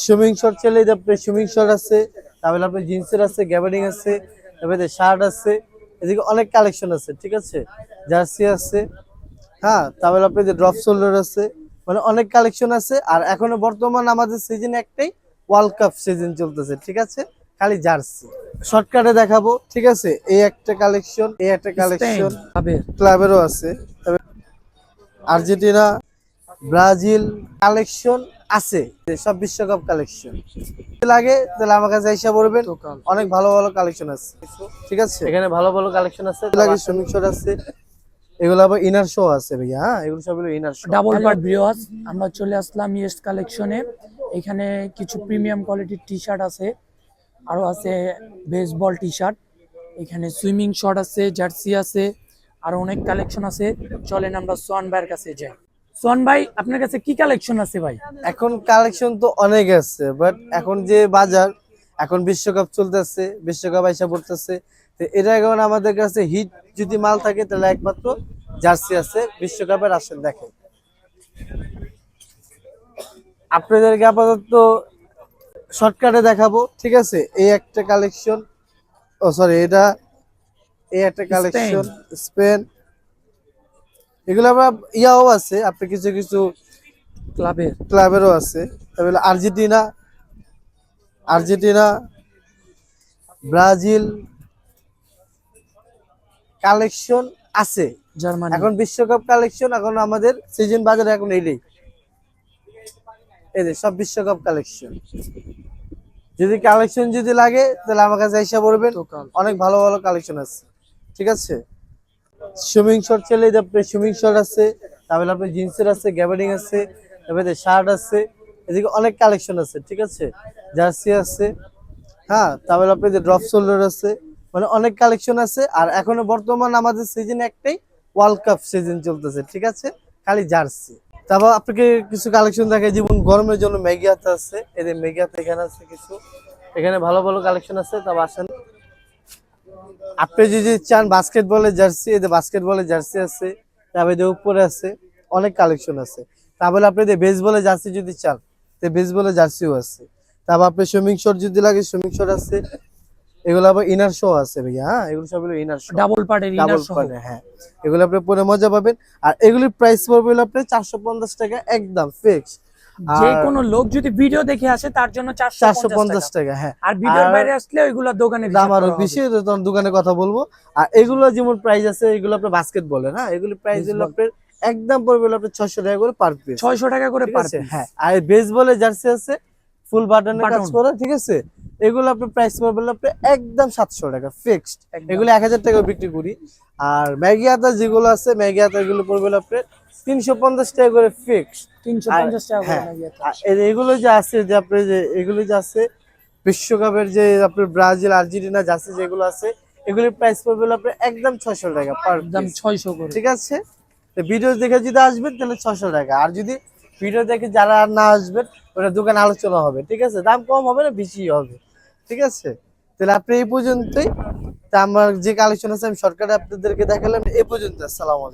Swimming short চাইলে আপনার swimming short আছে, তারপরে আপনার জিন্সের আছে, গ্যাবার্ডিং আছে, তারপরে শার্ট আছে, এদিকে অনেক কালেকশন আছে, ঠিক আছে। জার্সি আছে, হ্যাঁ, তারপরে আপনার ড্রপ শোল্ডার আছে, মানে অনেক কালেকশন আছে। আর এখনো বর্তমান আমাদের সিজন একটাই, ওয়ার্ল্ড কাপ সিজন চলতেছে, ঠিক আছে। খালি জার্সি শর্টকাটে দেখাবো, ঠিক আছে। এই একটা কালেকশন, এই একটা কালেকশন ক্লাবেরও আছে, আর্জেন্টিনা, ব্রাজিল কালেকশন আছে, সব বিশ্বকাপ কালেকশন লাগে তাহলে আমার কাছে এসে পড়বেন। অনেক ভালো ভালো কালেকশন আছে, ঠিক আছে। এখানে ভালো ভালো কালেকশন আছে, লাগে শ্রমিক শর্ট আছে, এগুলো আবার ইনার শো আছে ভাইয়া। হ্যাঁ, এগুলো সব হলো inner show. Double part viewers, আমরা চলে আসলাম ইয়েস্ট কালেকশনে। এখানে কিছু প্রিমিয়াম কোয়ালিটির টি শার্ট আছে, আরো আছে বেসবল টি শার্ট, এখানে সুইমিং শর্ট আছে, জার্সি আছে, আর অনেক কালেকশন আছে। চলেন আমরা সোহান ভাইয়ের কাছে যাই। সোহান ভাই, আপনার কাছে কি কালেকশন আছে ভাই? এখন কালেকশন তো অনেক আছে, বাট এখন যে বাজার, এখন বিশ্বকাপ চলতেছে, বিশ্বকাপ আইসা পড়তেছে, তো এটা এখন আমাদের কাছে হিট যদি মাল থাকে তাহলে একমাত্র জার্সি আছে বিশ্বকাপের। আসেন দেখেন, আপনাদেরকে আপাতত শর্টকাটে দেখাবো, ঠিক আছে। এই একটা কালেকশন, ও সরি, এটা এই একটা কালেকশন স্পেন, এগুলো আবার ইয়াও আছে, আপনি কিছু কিছু ক্লাবেরও আছে। তারপরে আর্জেন্টিনা, আর্জেন্টিনা, ব্রাজিল কালেকশন আছে, জার্মানি। এখন বিশ্বকাপ কালেকশন, এখন আমাদের সিজন বাজারে এখন এইটাই, এই যে সব বিশ্বকাপ কালেকশন। যদি কালেকশন যদি লাগে তাহলে আমার কাছে এসে পড়বেন, অনেক ভালো ভালো কালেকশন আছে, ঠিক আছে। সুইমিং শর্ট চাইলে আপনার সুইমিং শর্ট আছে, তারপরে আপনার জিন্সের আছে, গ্যাবার্ডিং আছে, তারপরে শার্ট আছে, এদিকে অনেক কালেকশন আছে, ঠিক আছে। জার্সি আছে, হ্যাঁ, তারপরে আপনার ড্রপ শোল্ডার আছে, মানে অনেক কালেকশন আছে। আর এখনো বর্তমান আমাদের সিজন একটাই, ওয়ার্ল্ড কাপ সিজন চলতেছে, ঠিক আছে। খালি জার্সি। তারপর আপনাকে কিছু কালেকশন দেখে, যেমন গরমের জন্য ম্যাগি হাতে আছে, এদের ম্যাগি হাতে এখানে আছে কিছু, এখানে ভালো ভালো কালেকশন আছে। তারপর আসেন, আপনি যদি চান বাস্কেটবলের জার্সি, এদের বাস্কেটবলের জার্সি আছে, তারপরে উপরে আছে, অনেক কালেকশন আছে। তারপরে আপনি বেসবলের জার্সি যদি চান, তো বেসবলের জার্সিও আছে। তারপর আপনি সুইমিং শর্ট যদি লাগে, সুইমিং শর্ট আছে, এগুলো আবার ইনার শো আছে ভাইয়া। হ্যাঁ, এগুলো সব হলো ইনার শো, ডাবল পার্টের ইনার সহ। হ্যাঁ, এগুলো আপনি পরে মজা পাবেন। আর এগুলির প্রাইস পড়বে হলো আপনার 450 টাকা, একদম ফিক্স। যে কোনো লোক যদি ভিডিও দেখে আসে তার জন্য 450 টাকা, হ্যাঁ। আর ভিডিওর বাইরে আসলে ওইগুলো দোকানে দাম আরো বেশি, তখন দোকানে কথা বলবো। আর এগুলো যেমন প্রাইস আছে, এগুলো আপনার বাস্কেট বলে, হ্যাঁ, এগুলো প্রাইস হলো আপনার একদম পড়বে হলো আপনার 600 টাকা করে পার পিস, 600 টাকা করে পার পিস। হ্যাঁ। আর বেসবলের জার্সি আছে ফুল বাটনের কাজ করা, ঠিক আছে। এগুলো আপনার প্রাইস পড়বে হলো আপনার একদম 700 টাকা ফিক্সড, এগুলো 1000 টাকা বিক্রি করি। আর ম্যাগি আতা যেগুলো আছে, ম্যাগি আতা এগুলো পড়বে হলো আপনার 350 টাকা করে ফিক্সড, 350 টাকা করে হ্যাঁ। ম্যাগি আতা। আর এগুলো যে আছে, যে আপনি যে এগুলো যে আছে বিশ্বকাপের যে আপনার ব্রাজিল আর্জেন্টিনা জার্সি যেগুলো আছে, এগুলির প্রাইস পড়বে হলো আপনার একদম 600 টাকা পার একদম 600 করে, ঠিক আছে। তো ভিডিও দেখে যদি আসবেন তাহলে 600 টাকা, আর যদি ভিডিও দেখে যারা আর না আসবেন, ওটা দোকানে আলোচনা হবে, ঠিক আছে। দাম কম হবে না, বেশি হবে, ঠিক আছে। তাহলে আপনি এই পর্যন্তই। তা আমার যে কালেকশন আছে আমি শর্টকাটে আপনাদেরকে দেখালাম, এই পর্যন্ত। আসসালামু আলাইকুম।